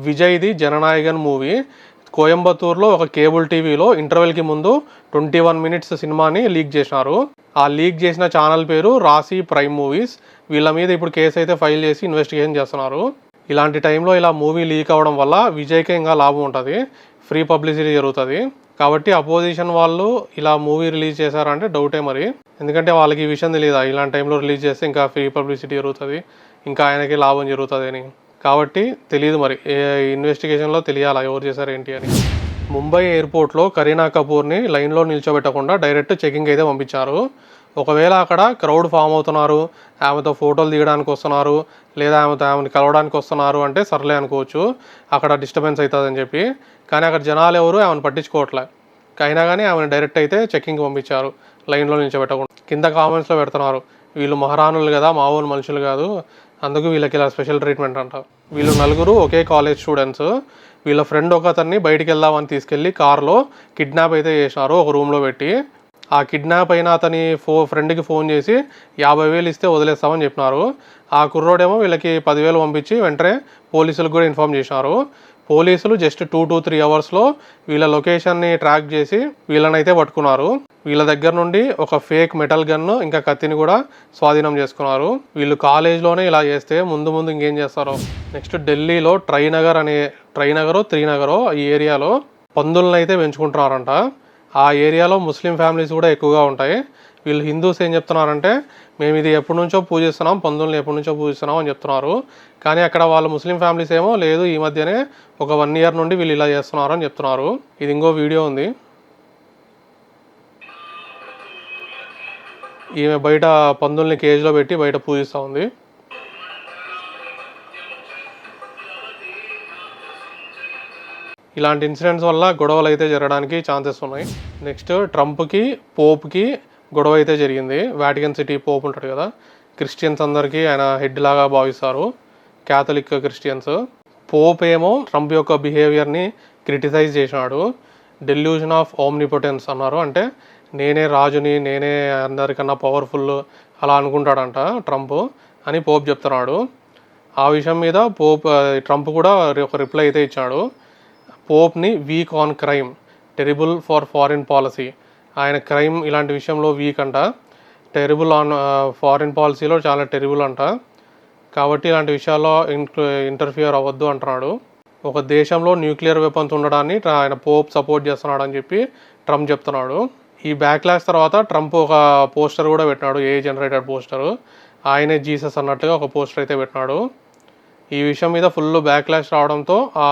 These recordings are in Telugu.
విజయ్ది జననాయగన్ మూవీ కోయంబత్తూరులో ఒక కేబుల్ టీవీలో ఇంటర్వెల్కి ముందు 21 మినిట్స్ సినిమాని లీక్ చేసినారు. ఆ లీక్ చేసిన ఛానల్ పేరు రాశి ప్రైమ్ మూవీస్. వీళ్ళ మీద ఇప్పుడు కేసు అయితే ఫైల్ చేసి ఇన్వెస్టిగేషన్ చేస్తున్నారు. ఇలాంటి టైంలో ఇలా మూవీ లీక్ అవ్వడం వల్ల విజయ్కే ఇంకా లాభం ఉంటుంది, ఫ్రీ పబ్లిసిటీ జరుగుతుంది. కాబట్టి అపోజిషన్ వాళ్ళు ఇలా మూవీ రిలీజ్ చేశారంటే డౌటే మరి, ఎందుకంటే వాళ్ళకి ఈ విషయం తెలియదా ఇలాంటి టైంలో రిలీజ్ చేస్తే ఇంకా ఫ్రీ పబ్లిసిటీ జరుగుతుంది, ఇంకా ఆయనకి లాభం జరుగుతుంది అని. కాబట్టి తెలియదు మరి, ఇన్వెస్టిగేషన్లో తెలియాలా ఎవరు చేశారు ఏంటి అని. ముంబై ఎయిర్పోర్ట్లో కరీనా కపూర్ని లైన్లో నిల్చోబెట్టకుండా డైరెక్ట్ చెకింగ్ అయితే పంపించారు. ఒకవేళ అక్కడ క్రౌడ్ ఫామ్ అవుతున్నారు, ఆమెతో ఫోటోలు దిగడానికి వస్తున్నారు, లేదా ఆమెని కలవడానికి వస్తున్నారు అంటే సర్లే అనుకోవచ్చు, అక్కడ డిస్టర్బెన్స్ అవుతుందని చెప్పి. కానీ అక్కడ జనాలు ఎవరు ఆమెను పట్టించుకోవట్లే. అయినా కానీ ఆమెను డైరెక్ట్ అయితే చెకింగ్ పంపించారు లైన్లో నిల్చోబెట్టకుండా. కింద కామెంట్స్లో పెడుతున్నారు, వీళ్ళు మహారాణులు కదా, మామూలు మనుషులు కాదు, అందుకు వీళ్ళకి ఇలా స్పెషల్ ట్రీట్మెంట్ అంట. వీళ్ళు నలుగురు ఒకే కాలేజ్ స్టూడెంట్స్. వీళ్ళ ఫ్రెండ్ ఒక అతన్ని బయటికి వెళ్దామని తీసుకెళ్ళి కార్లో కిడ్నాప్ అయితే చేసినారు ఒక రూమ్లో పెట్టి. ఆ కిడ్నాప్ అయిన అతని ఫ్రెండ్కి ఫోన్ చేసి 50,000 ఇస్తే వదిలేస్తామని చెప్పినారు. ఆ కుర్రోడేమో వీళ్ళకి 10,000 పంపించి వెంటనే పోలీసులకు కూడా ఇన్ఫామ్ చేసినారు. పోలీసులు జస్ట్ 2 to 3 అవర్స్లో వీళ్ళ లొకేషన్ని ట్రాక్ చేసి వీళ్ళనైతే పట్టుకున్నారు. వీళ్ళ దగ్గర నుండి ఒక ఫేక్ మెటల్ గన్ను ఇంకా కత్తిని కూడా స్వాధీనం చేసుకున్నారు. వీళ్ళు కాలేజ్లోనే ఇలా చేస్తే ముందు ఇంకేం చేస్తారో. నెక్స్ట్ ఢిల్లీలో త్రీనగరో ఈ ఏరియాలో పందులను అయితే పెంచుకుంటున్నారంట. ఆ ఏరియాలో ముస్లిం ఫ్యామిలీస్ కూడా ఎక్కువగా ఉంటాయి. వీళ్ళు హిందూస్ ఏం చెప్తున్నారంటే, మేము ఇది ఎప్పటి నుంచో పూజిస్తున్నాం, పందుల్ని ఎప్పటి నుంచో పూజిస్తున్నాం అని చెప్తున్నారు. కానీ అక్కడ వాళ్ళ ముస్లిం ఫ్యామిలీస్ ఏమో లేదు, ఈ మధ్యనే ఒక 1 year నుండి వీళ్ళు ఇలా చేస్తున్నారు అని చెప్తున్నారు. ఇది ఇంకో వీడియో ఉంది. ఈమె బయట పందుల్ని కేజ్లో పెట్టి బయట పూజిస్తూ ఉంది. ఇలాంటి ఇన్సిడెంట్స్ వల్ల గొడవలు అయితే జరగడానికి ఛాన్సెస్ ఉన్నాయి. నెక్స్ట్ ట్రంప్కి పోప్కి గొడవ అయితే జరిగింది. వాటికన్ సిటీ పోప్ ఉంటాడు కదా, క్రిస్టియన్స్ అందరికీ ఆయన హెడ్ లాగా భావిస్తారు, క్యాథలిక్ క్రిస్టియన్స్. పోప్ ఏమో ట్రంప్ యొక్క బిహేవియర్ని క్రిటిసైజ్ చేసినాడు. డెల్యూషన్ ఆఫ్ ఓమ్నిపోటెన్స్ అన్నారు, అంటే నేనే రాజుని, నేనే అందరికన్నా పవర్ఫుల్ అలా అనుకుంటాడంట ట్రంప్ అని పోప్ చెప్తున్నాడు. ఆ విషయం మీద ట్రంప్ కూడా ఒక రిప్లై అయితే ఇచ్చాడు. పోప్ని weak on crime, terrible for foreign policy. ఆయన క్రైమ్ ఇలాంటి విషయంలో వీక్ అంట, టెరిబుల్ ఆన్ ఫారిన్ పాలసీలో చాలా టెరిబుల్ అంట. కాబట్టి ఇలాంటి విషయాల్లో ఇంటర్ఫియర్ అవ్వద్దు అంటున్నాడు. ఒక దేశంలో న్యూక్లియర్ వెపన్స్ ఉండడాన్ని ఆయన పోప్ సపోర్ట్ చేస్తున్నాడు అని చెప్పి ట్రంప్ చెప్తున్నాడు. ఈ బ్యాక్లాష్ తర్వాత ట్రంప్ ఒక పోస్టర్ కూడా పెట్టినాడు, ఏఐ జనరేటెడ్ పోస్టరు. ఆయనే జీసస్ అన్నట్టుగా ఒక పోస్టర్ అయితే పెట్టినాడు. ఈ విషయం మీద ఫుల్ బ్యాక్లాష్ రావడంతో ఆ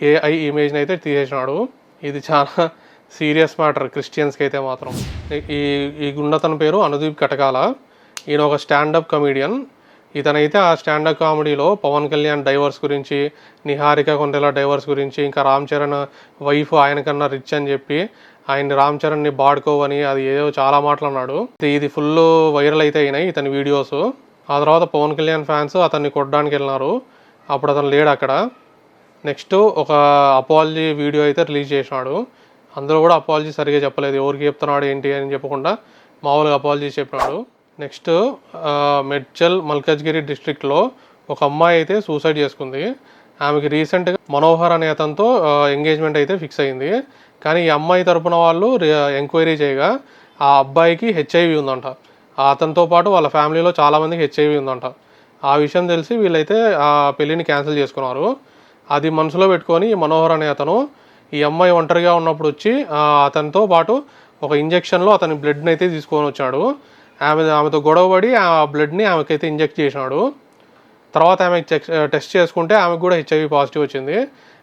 ఏఐ ఇమేజ్ని అయితే తీసేసినాడు. ఇది చాలా సీరియస్ మ్యాటర్ క్రిస్టియన్స్కి అయితే మాత్రం. ఈ గుండతన పేరు అనుదీప్ కటకాల. ఈయన ఒక స్టాండప్ కమీడియన్. ఇతనైతే ఆ స్టాండప్ కామెడీలో పవన్ కళ్యాణ్ డైవర్స్ గురించి, నిహారిక కొండెల డైవర్స్ గురించి, ఇంకా రామ్ చరణ్ వైఫ్ ఆయనకన్నా రిచ్ అని చెప్పి ఆయన్ని రామ్ చరణ్ని బాడుకోవని అది ఏదో చాలా మాటలు అన్నాడు. ఇది ఫుల్ వైరల్ అయితే అయినాయి ఇతని వీడియోస్. ఆ తర్వాత పవన్ కళ్యాణ్ ఫ్యాన్స్ అతన్ని కొట్టడానికి వెళ్ళినారు, అప్పుడు అతను లేడు అక్కడ. నెక్స్ట్ ఒక అపాలజీ వీడియో అయితే రిలీజ్ చేసినాడు. అందులో కూడా అపాలజీ సరిగా చెప్పలేదు, ఎవరికి చెప్తున్నాడు ఏంటి అని చెప్పకుండా మామూలుగా అపాలజీ చెప్పినాడు. నెక్స్ట్ మెడ్చల్ మల్కజ్గిరి డిస్ట్రిక్ట్లో ఒక అమ్మాయి అయితే సూసైడ్ చేసుకుంది. ఆమెకి రీసెంట్గా మనోహర్ అనే అతనితో ఎంగేజ్మెంట్ అయితే ఫిక్స్ అయింది. కానీ ఈ అమ్మాయి తరపున వాళ్ళు ఎంక్వైరీ చేయగా ఆ అబ్బాయికి హెచ్ఐవి ఉందంట. అతనితో పాటు వాళ్ళ ఫ్యామిలీలో చాలామందికి హెచ్ఐవి ఉందంట. ఆ విషయం తెలిసి వీళ్ళైతే ఆ పెళ్ళిని క్యాన్సిల్ చేసుకున్నారు. అది మనసులో పెట్టుకొని మనోహర్ అనే అతను ఈ అమ్మాయి ఒంటరిగా ఉన్నప్పుడు వచ్చి అతనితో పాటు ఒక ఇంజెక్షన్లో అతని బ్లడ్ని అయితే తీసుకొని వచ్చాడు. ఆమెతో గొడవపడి ఆ బ్లడ్ని ఆమెకైతే ఇంజెక్ట్ చేసినాడు. తర్వాత ఆమె టెస్ట్ చేసుకుంటే ఆమెకు కూడా హెచ్ఐవి పాజిటివ్ వచ్చింది.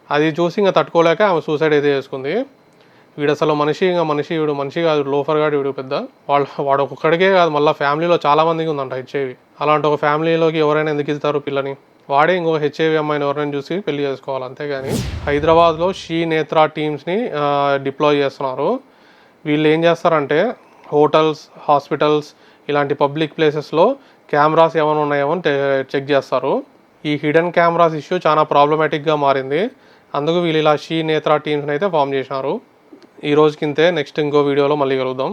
అది చూసి ఇంకా తట్టుకోలేక ఆమె సూసైడ్ అయితే చేసుకుంది. వీడు అసలు వీడు మనిషి కాదు, లోఫర్ గాడు వీడు పెద్ద. వాడు ఒక్కడికే కాదు, మళ్ళీ ఫ్యామిలీలో చాలామందికి ఉందంట హెచ్ఐవి. అలాంటి ఒక ఫ్యామిలీలోకి ఎవరైనా ఎందుకు ఇస్తారు పిల్లని? వాడే ఇంకొక హెచ్ఐవి అమ్మాయిని ఎవరైనా చూసి పెళ్లి చేసుకోవాలి, అంతేగాని. హైదరాబాద్లో షీ నేత్రా టీమ్స్ని డిప్లాయ్ చేస్తున్నారు. వీళ్ళు ఏం చేస్తారంటే హోటల్స్, హాస్పిటల్స్ ఇలాంటి పబ్లిక్ ప్లేసెస్లో కెమెరాస్ ఏమైనా ఉన్నాయేమో చెక్ చేస్తారు. ఈ హిడెన్ కెమెరాస్ ఇష్యూ చాలా ప్రాబ్లమాటిక్గా మారింది. అందుకు వీళ్ళు ఇలా షీ నేత్రా టీమ్స్ని అయితే ఫామ్ చేసినారు. ఈ రోజుకింతే, నెక్స్ట్ ఇంకో వీడియోలో మళ్ళీ కలుద్దాం.